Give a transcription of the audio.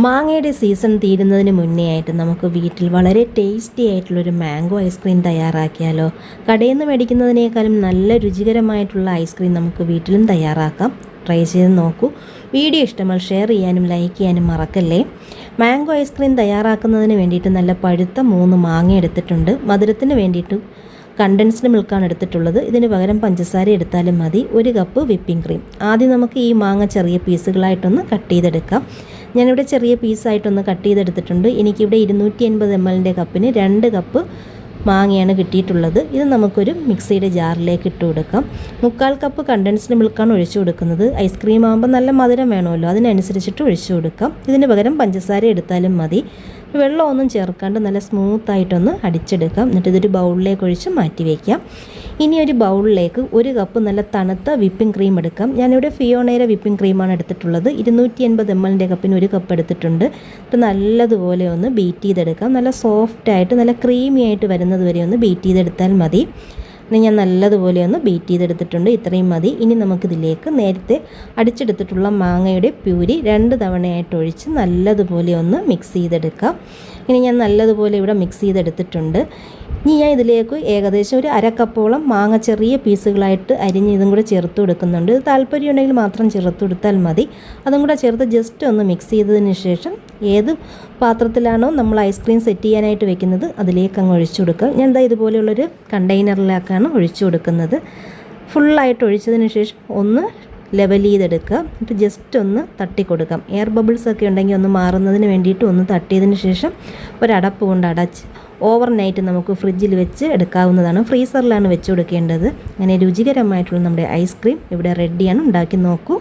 മാങ്ങയുടെ സീസൺ തീരുന്നതിന് മുന്നേ ആയിട്ട് നമുക്ക് വീട്ടിൽ വളരെ ടേസ്റ്റി ആയിട്ടുള്ളൊരു മാംഗോ ഐസ്ക്രീം തയ്യാറാക്കിയാലോ. കടയിൽ നിന്ന് മേടിക്കുന്നതിനേക്കാളും നല്ല രുചികരമായിട്ടുള്ള ഐസ്ക്രീം നമുക്ക് വീട്ടിലും തയ്യാറാക്കാം. ട്രൈ ചെയ്ത് നോക്കൂ. വീഡിയോ ഇഷ്ടമാൽ ഷെയർ ചെയ്യാനും ലൈക്ക് ചെയ്യാനും മറക്കല്ലേ. മാംഗോ ഐസ്ക്രീം തയ്യാറാക്കുന്നതിന് വേണ്ടിയിട്ട് നല്ല പഴുത്ത 3 മാങ്ങ എടുത്തിട്ടുണ്ട്. മധുരത്തിന് വേണ്ടിയിട്ട് കണ്ടൻസ്ഡ് മിൽക്കാണ് എടുത്തിട്ടുള്ളത്. ഇതിന് പകരം പഞ്ചസാര എടുത്താലും മതി. 1 കപ്പ് വിപ്പിംഗ് ക്രീം. ആദ്യം നമുക്ക് ഈ മാങ്ങ ചെറിയ പീസുകളായിട്ടൊന്ന് കട്ട് ചെയ്തെടുക്കാം. ഞാനിവിടെ ചെറിയ പീസായിട്ടൊന്ന് കട്ട് ചെയ്തെടുത്തിട്ടുണ്ട്. എനിക്കിവിടെ 280 ml കപ്പിന് 2 കപ്പ് മാങ്ങയാണ് കിട്ടിയിട്ടുള്ളത്. ഇത് നമുക്കൊരു മിക്സിയുടെ ജാറിലേക്ക് ഇട്ട് കൊടുക്കാം. 1/4 കപ്പ് കണ്ടൻസ്ഡ് മിൽക്കാണ് ഒഴിച്ചു കൊടുക്കുന്നത്. ഐസ്ക്രീം ആകുമ്പോൾ നല്ല മധുരം വേണമല്ലോ, അതിനനുസരിച്ചിട്ട് ഒഴിച്ചു കൊടുക്കാം. ഇതിന് പകരം പഞ്ചസാര എടുത്താലും മതി. വെള്ളമൊന്നും ചേർക്കാണ്ട് നല്ല സ്മൂത്തായിട്ടൊന്ന് അടിച്ചെടുക്കാം. എന്നിട്ട് ഇതൊരു ബൗളിലേക്ക് ഒഴിച്ച് മാറ്റി വയ്ക്കാം. ഇനി ഒരു ബൗളിലേക്ക് 1 കപ്പ് നല്ല തണുത്ത വിപ്പിംഗ് ക്രീം എടുക്കാം. ഞാനിവിടെ ഫിയോണയുടെ വിപ്പിംഗ് ക്രീമാണ് എടുത്തിട്ടുള്ളത്. 280 ml കപ്പിന് 1 കപ്പ് എടുത്തിട്ടുണ്ട്. ഇത് നല്ലതുപോലെ ഒന്ന് ബീറ്റ് ചെയ്തെടുക്കാം. നല്ല സോഫ്റ്റായിട്ട് നല്ല ക്രീമി ആയിട്ട് വരുന്നത് വരെ ഒന്ന് ബീറ്റ് ചെയ്തെടുത്താൽ മതി. ഞാൻ നല്ലതുപോലെ ഒന്ന് ബീറ്റ് ചെയ്തെടുത്തിട്ടുണ്ട്. ഇത്രയും മതി. ഇനി നമുക്കിതിലേക്ക് നേരത്തെ അടിച്ചെടുത്തിട്ടുള്ള മാങ്ങയുടെ പ്യൂരി 2 തവണയായിട്ട് ഒഴിച്ച് നല്ലതുപോലെ ഒന്ന് മിക്സ് ചെയ്തെടുക്കാം. ഇനി ഞാൻ നല്ലതുപോലെ ഇവിടെ മിക്സ് ചെയ്തെടുത്തിട്ടുണ്ട്. ഇനി ഞാൻ ഇതിലേക്ക് ഏകദേശം ഒരു 1/2 കപ്പോളം മാങ്ങ ചെറിയ പീസുകളായിട്ട് അരിഞ്ഞ് ഇതും കൂടെ ചേർത്ത് കൊടുക്കുന്നുണ്ട്. ഇത് താല്പര്യം ഉണ്ടെങ്കിൽ മാത്രം ചേർത്ത് കൊടുത്താൽ മതി. അതും കൂടെ ചേർത്ത് ജസ്റ്റ് ഒന്ന് മിക്സ് ചെയ്തതിന് ശേഷം ഏത് പാത്രത്തിലാണോ നമ്മൾ ഐസ്ക്രീം സെറ്റ് ചെയ്യാനായിട്ട് വെക്കുന്നത് അതിലേക്ക് അങ്ങ് ഒഴിച്ചു കൊടുക്കുക. ഞാൻ ഇതാ ഇതുപോലെയുള്ളൊരു കണ്ടെയ്നറിലേക്കാണ് ഒഴിച്ചു കൊടുക്കുന്നത്. ഫുള്ളായിട്ട് ഒഴിച്ചതിന് ശേഷം ഒന്ന് ലെവൽ ചെയ്തെടുക്കുക. എന്നിട്ട് ജസ്റ്റ് ഒന്ന് തട്ടി കൊടുക്കാം. എയർ ബബിൾസ് ഒക്കെ ഉണ്ടെങ്കിൽ ഒന്ന് മാറുന്നതിന് വേണ്ടിയിട്ട് ഒന്ന് തട്ടിയതിന് ശേഷം ഒരടപ്പ് കൊണ്ട് അടച്ച് ഓവർനൈറ്റ് നമുക്ക് ഫ്രിഡ്ജിൽ വെച്ച് എടുക്കാവുന്നതാണ്. ഫ്രീസറിലാണ് വെച്ച് കൊടുക്കേണ്ടത്. അങ്ങനെ രുചികരമായിട്ടുള്ള നമ്മുടെ ഐസ്ക്രീം ഇവിടെ റെഡിയാണ്. ഉണ്ടാക്കി നോക്കൂ.